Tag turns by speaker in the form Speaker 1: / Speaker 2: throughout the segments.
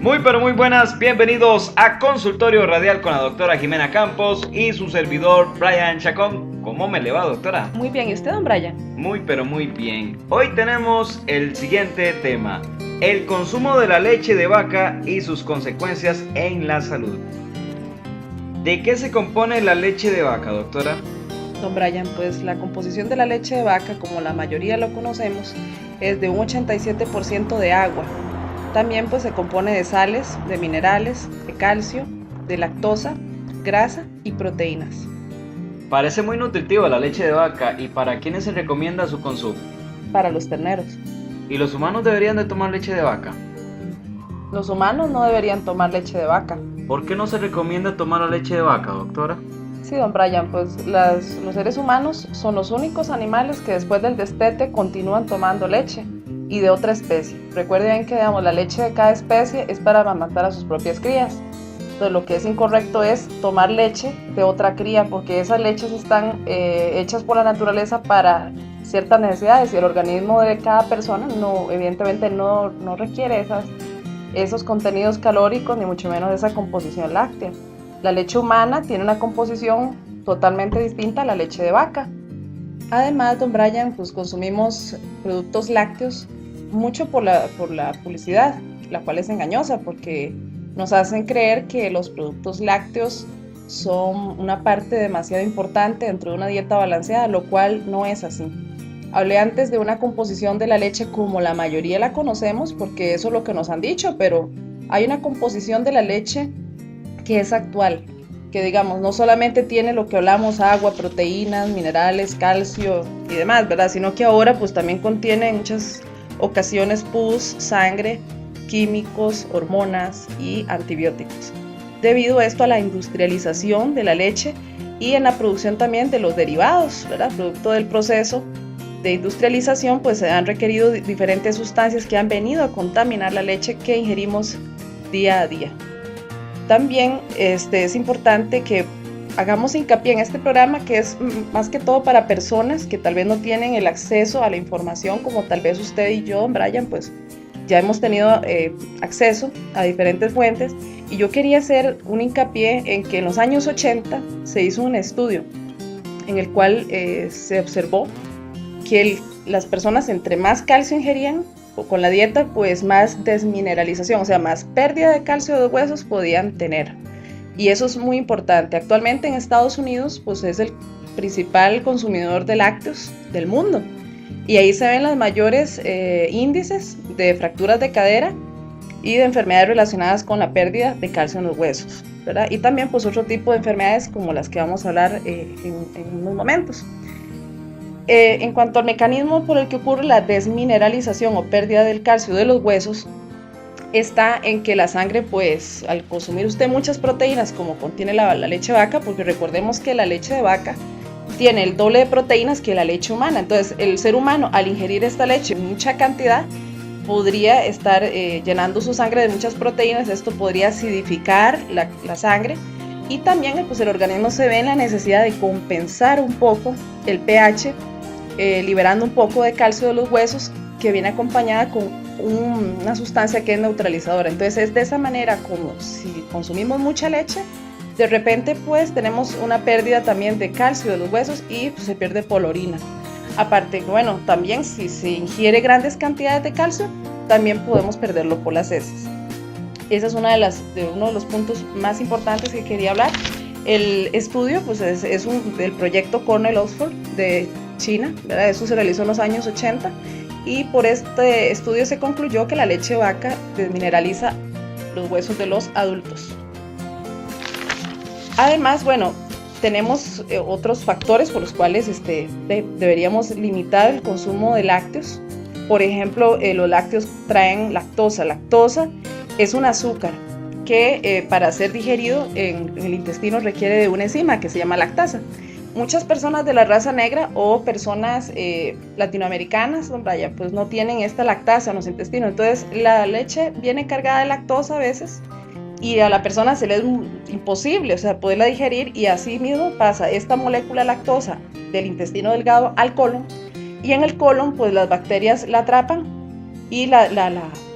Speaker 1: Muy pero muy buenas, bienvenidos a Consultorio Radial con la doctora Jimena Campos y su servidor Brian Chacón. ¿Cómo me le va, doctora?
Speaker 2: Muy bien, ¿y usted, don Brian?
Speaker 1: Muy pero muy bien. Hoy tenemos el siguiente tema: el consumo de la leche de vaca y sus consecuencias en la salud. ¿De qué se compone la leche de vaca, doctora?
Speaker 2: Don Brian, pues la composición de la leche de vaca, como la mayoría lo conocemos, es de un 87% de agua. También pues se compone de sales, de minerales, de calcio, de lactosa, grasa y proteínas.
Speaker 1: Parece muy nutritiva la leche de vaca. ¿Y para quiénes se recomienda su consumo?
Speaker 2: Para los terneros.
Speaker 1: ¿Y los humanos deberían de tomar leche de vaca?
Speaker 2: Los humanos no deberían tomar leche de vaca.
Speaker 1: ¿Por qué no se recomienda tomar la leche de vaca, doctora?
Speaker 2: Sí, don Brian, pues los seres humanos son los únicos animales que después del destete continúan tomando leche y de otra especie. Recuerden que la leche de cada especie es para amamantar a sus propias crías. Entonces lo que es incorrecto es tomar leche de otra cría, porque esas leches están hechas por la naturaleza para ciertas necesidades y el organismo de cada persona evidentemente no requiere esos contenidos calóricos ni mucho menos esa composición láctea. La leche humana tiene una composición totalmente distinta a la leche de vaca. Además, don Brian, pues consumimos productos lácteos mucho por la publicidad, la cual es engañosa porque nos hacen creer que los productos lácteos son una parte demasiado importante dentro de una dieta balanceada, lo cual no es así. Hablé antes de una composición de la leche como la mayoría la conocemos, porque eso es lo que nos han dicho, pero hay una composición de la leche que es actual, que digamos no solamente tiene lo que hablamos, agua, proteínas, minerales, calcio y demás, ¿verdad? Sino que ahora pues también contiene en muchas ocasiones pus, sangre, químicos, hormonas y antibióticos. Debido a esto a la industrialización de la leche y en la producción también de los derivados, ¿verdad? Producto del proceso de industrialización pues se han requerido diferentes sustancias que han venido a contaminar la leche que ingerimos día a día. También es importante que hagamos hincapié en este programa que es más que todo para personas que tal vez no tienen el acceso a la información como tal vez usted y yo, Brian, pues ya hemos tenido acceso a diferentes fuentes y yo quería hacer un hincapié en que en los años 80 se hizo un estudio en el cual se observó que las personas entre más calcio ingerían con la dieta, pues más desmineralización, o sea, más pérdida de calcio de los huesos podían tener. Y eso es muy importante. Actualmente en Estados Unidos, pues es el principal consumidor de lácteos del mundo. Y ahí se ven los mayores índices de fracturas de cadera y de enfermedades relacionadas con la pérdida de calcio en los huesos, ¿verdad? Y también pues otro tipo de enfermedades como las que vamos a hablar en unos momentos. En cuanto al mecanismo por el que ocurre la desmineralización o pérdida del calcio de los huesos, está en que la sangre, pues al consumir usted muchas proteínas como contiene la leche de vaca, porque recordemos que la leche de vaca tiene el doble de proteínas que la leche humana, entonces el ser humano al ingerir esta leche en mucha cantidad podría estar llenando su sangre de muchas proteínas, esto podría acidificar la sangre y también pues el organismo se ve en la necesidad de compensar un poco el pH, liberando un poco de calcio de los huesos que viene acompañada con una sustancia que es neutralizadora. Entonces es de esa manera como si consumimos mucha leche, de repente pues tenemos una pérdida también de calcio de los huesos y pues, se pierde por la orina. Aparte, bueno, también si se ingiere grandes cantidades de calcio, también podemos perderlo por las heces. Ese es uno de los puntos más importantes que quería hablar. El estudio pues es del proyecto Cornell-Oxford de China, ¿verdad? Eso se realizó en los años 80 y por este estudio se concluyó que la leche de vaca desmineraliza los huesos de los adultos. Además, bueno, tenemos otros factores por los cuales deberíamos limitar el consumo de lácteos. Por ejemplo, los lácteos traen lactosa. Lactosa es un azúcar que para ser digerido en el intestino requiere de una enzima que se llama lactasa. Muchas personas de la raza negra o personas latinoamericanas, pues no tienen esta lactasa en los intestinos, entonces la leche viene cargada de lactosa a veces y a la persona se le es imposible, o sea, poderla digerir y así mismo pasa esta molécula lactosa del intestino delgado al colon y en el colon pues las bacterias la atrapan y la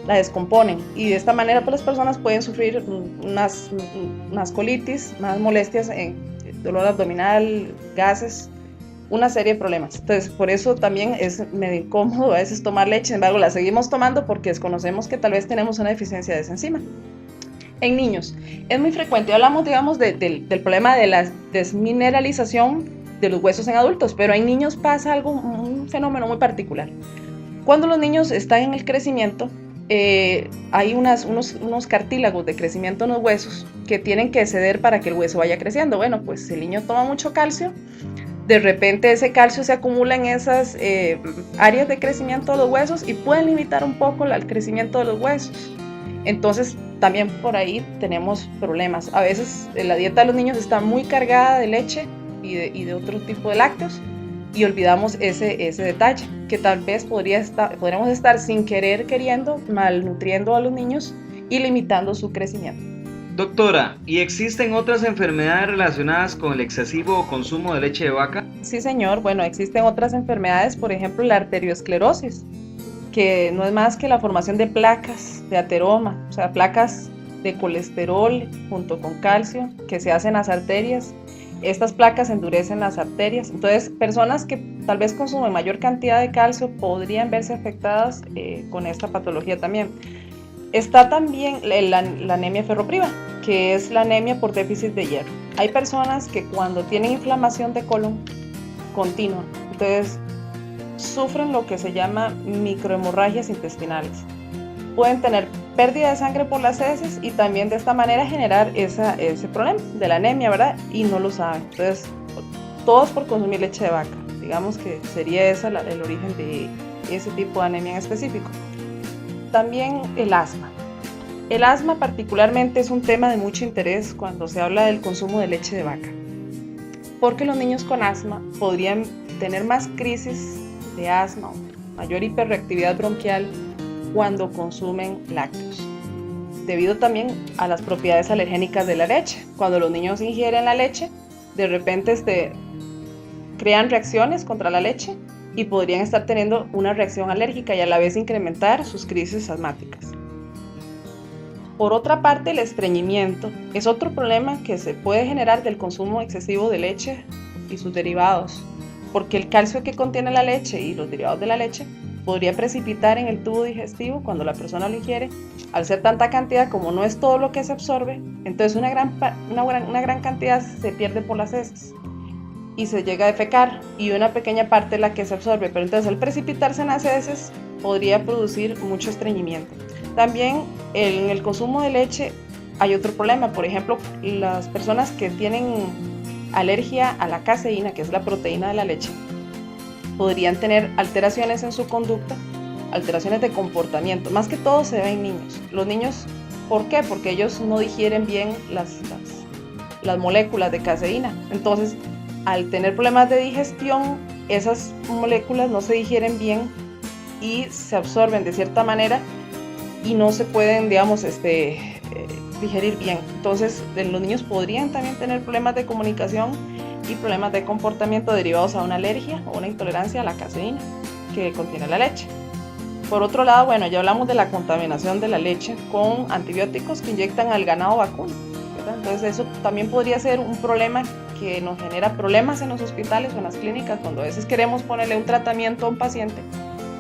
Speaker 2: la descomponen, y de esta manera pues las personas pueden sufrir unas colitis, más molestias, dolor abdominal, gases, una serie de problemas. Entonces por eso también es medio incómodo a veces tomar leche. Sin embargo la seguimos tomando porque desconocemos que tal vez tenemos una deficiencia de esa enzima. En niños es muy frecuente, hablamos digamos del problema de la desmineralización de los huesos en adultos, pero en niños pasa un fenómeno muy particular. Cuando los niños están en el crecimiento, hay unos cartílagos de crecimiento en los huesos que tienen que ceder para que el hueso vaya creciendo. Bueno, pues el niño toma mucho calcio, de repente ese calcio se acumula en esas áreas de crecimiento de los huesos y pueden limitar un poco el crecimiento de los huesos. Entonces también por ahí tenemos problemas. A veces la dieta de los niños está muy cargada de leche y de otro tipo de lácteos, y olvidamos ese detalle, que tal vez podríamos estar sin querer queriendo malnutriendo a los niños y limitando su crecimiento.
Speaker 1: Doctora, ¿y existen otras enfermedades relacionadas con el excesivo consumo de leche de vaca?
Speaker 2: Sí, señor. Bueno, existen otras enfermedades, por ejemplo la arteriosclerosis, que no es más que la formación de placas de ateroma, o sea, placas de colesterol junto con calcio que se hacen en las arterias. Estas placas endurecen las arterias, entonces personas que tal vez consumen mayor cantidad de calcio podrían verse afectadas con esta patología también. Está también la anemia ferropriva, que es la anemia por déficit de hierro. Hay personas que cuando tienen inflamación de colon continua, entonces sufren lo que se llama microhemorragias intestinales. Pueden tener pérdida de sangre por las heces y también de esta manera generar ese problema de la anemia, ¿verdad? Y no lo saben. Entonces, todos por consumir leche de vaca. Digamos que sería ese el origen de ese tipo de anemia en específico. También el asma. El asma particularmente es un tema de mucho interés cuando se habla del consumo de leche de vaca, porque los niños con asma podrían tener más crisis de asma, mayor hiperreactividad bronquial cuando consumen lácteos, debido también a las propiedades alergénicas de la leche. Cuando los niños ingieren la leche, de repente crean reacciones contra la leche y podrían estar teniendo una reacción alérgica y a la vez incrementar sus crisis asmáticas. Por otra parte, el estreñimiento es otro problema que se puede generar del consumo excesivo de leche y sus derivados, porque el calcio que contiene la leche y los derivados de la leche podría precipitar en el tubo digestivo cuando la persona lo ingiere. Al ser tanta cantidad, como no es todo lo que se absorbe, entonces una gran cantidad se pierde por las heces y se llega a defecar, y una pequeña parte es la que se absorbe, pero entonces al precipitarse en las heces podría producir mucho estreñimiento. También en el consumo de leche hay otro problema. Por ejemplo, las personas que tienen alergia a la caseína, que es la proteína de la leche, podrían tener alteraciones en su conducta, alteraciones de comportamiento. Más que todo se ve en niños. Los niños, ¿por qué? Porque ellos no digieren bien las moléculas de caseína. Entonces, al tener problemas de digestión, esas moléculas no se digieren bien y se absorben de cierta manera y no se pueden, digamos, digerir bien. Entonces, los niños podrían también tener problemas de comunicación y problemas de comportamiento derivados a una alergia o una intolerancia a la caseína que contiene la leche. Por otro lado, bueno, ya hablamos de la contaminación de la leche con antibióticos que inyectan al ganado vacuno, ¿verdad? Entonces eso también podría ser un problema que nos genera problemas en los hospitales o en las clínicas, cuando a veces queremos ponerle un tratamiento a un paciente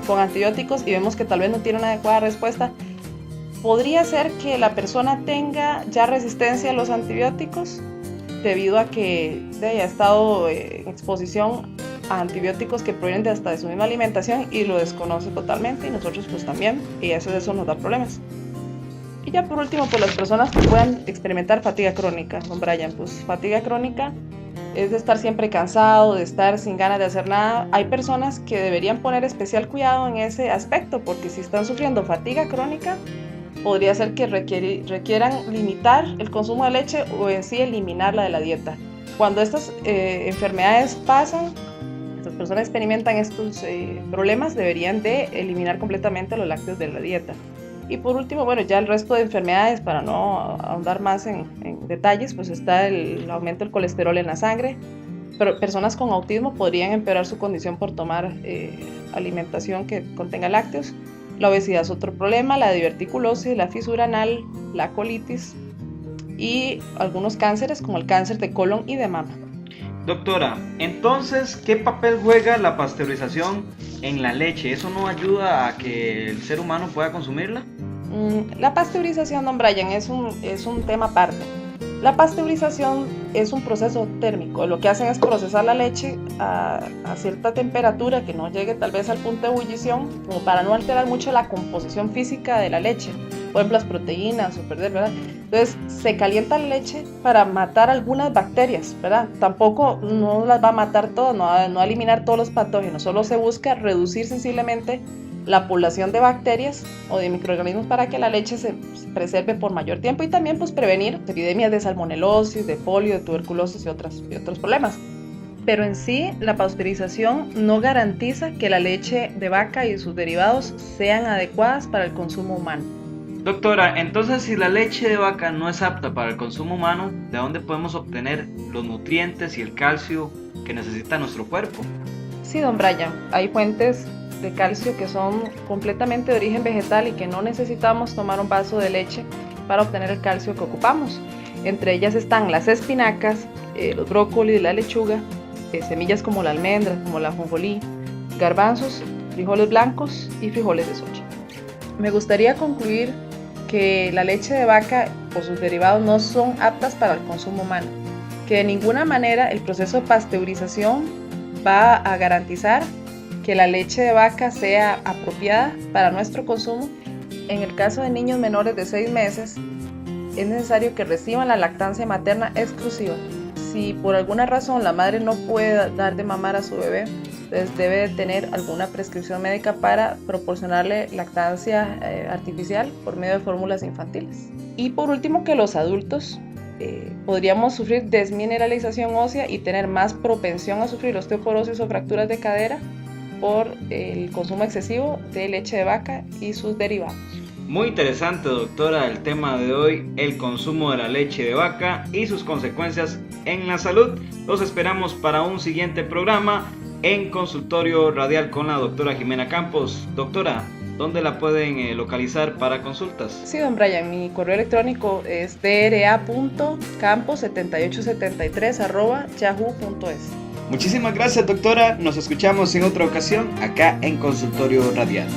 Speaker 2: con antibióticos y vemos que tal vez no tiene una adecuada respuesta. Podría ser que la persona tenga ya resistencia a los antibióticos debido a que haya estado en exposición a antibióticos que provienen de hasta de su misma alimentación y lo desconoce totalmente, y nosotros pues también, y eso nos da problemas. Y ya por último, pues las personas que puedan experimentar fatiga crónica, don Brian, pues fatiga crónica es de estar siempre cansado, de estar sin ganas de hacer nada. Hay personas que deberían poner especial cuidado en ese aspecto, porque si están sufriendo fatiga crónica, podría ser que requieran limitar el consumo de leche o en sí eliminarla de la dieta. Cuando estas enfermedades pasan, las personas experimentan estos problemas, deberían de eliminar completamente los lácteos de la dieta. Y por último, bueno, ya el resto de enfermedades, para no ahondar más en detalles, pues está el aumento del colesterol en la sangre. Pero personas con autismo podrían empeorar su condición por tomar alimentación que contenga lácteos. La obesidad es otro problema, la diverticulosis, la fisura anal, la colitis y algunos cánceres como el cáncer de colon y de mama.
Speaker 1: Doctora, entonces, ¿qué papel juega la pasteurización en la leche? ¿Eso no ayuda a que el ser humano pueda consumirla?
Speaker 2: La pasteurización, don Brian, es un tema aparte. La pasteurización es un proceso térmico. Lo que hacen es procesar la leche a cierta temperatura que no llegue tal vez al punto de ebullición, como para no alterar mucho la composición física de la leche, por ejemplo las proteínas o perder, ¿verdad? Entonces se calienta la leche para matar algunas bacterias, ¿verdad? Tampoco no las va a matar todas, no va a eliminar todos los patógenos, solo se busca reducir sensiblemente la población de bacterias o de microorganismos para que la leche se preserve por mayor tiempo y también pues prevenir epidemias de salmonelosis, de polio, de tuberculosis y otros problemas. Pero en sí la pasteurización no garantiza que la leche de vaca y sus derivados sean adecuadas para el consumo humano.
Speaker 1: Doctora, entonces si la leche de vaca no es apta para el consumo humano, ¿de dónde podemos obtener los nutrientes y el calcio que necesita nuestro cuerpo?
Speaker 2: Sí, don Brian, hay fuentes de calcio que son completamente de origen vegetal y que no necesitamos tomar un vaso de leche para obtener el calcio que ocupamos. Entre ellas están las espinacas, los brócolis, la lechuga, semillas como la almendra, como la ajonjolí, garbanzos, frijoles blancos y frijoles de soja. Me gustaría concluir que la leche de vaca o sus derivados no son aptas para el consumo humano, que de ninguna manera el proceso de pasteurización va a garantizar que la leche de vaca sea apropiada para nuestro consumo. En el caso de niños menores de 6 meses, es necesario que reciban la lactancia materna exclusiva. Si por alguna razón la madre no puede dar de mamar a su bebé, entonces debe tener alguna prescripción médica para proporcionarle lactancia artificial por medio de fórmulas infantiles. Y por último, que los adultos podríamos sufrir desmineralización ósea y tener más propensión a sufrir osteoporosis o fracturas de cadera por el consumo excesivo de leche de vaca y sus derivados.
Speaker 1: Muy interesante, doctora, el tema de hoy, el consumo de la leche de vaca y sus consecuencias en la salud. Los esperamos para un siguiente programa en Consultorio Radial con la doctora Jimena Campos. Doctora, ¿dónde la pueden localizar para consultas?
Speaker 2: Sí, don Brian, mi correo electrónico es dra.campos7873@yahoo.es.
Speaker 1: Muchísimas gracias, doctora. Nos escuchamos en otra ocasión acá en Consultorio Radial.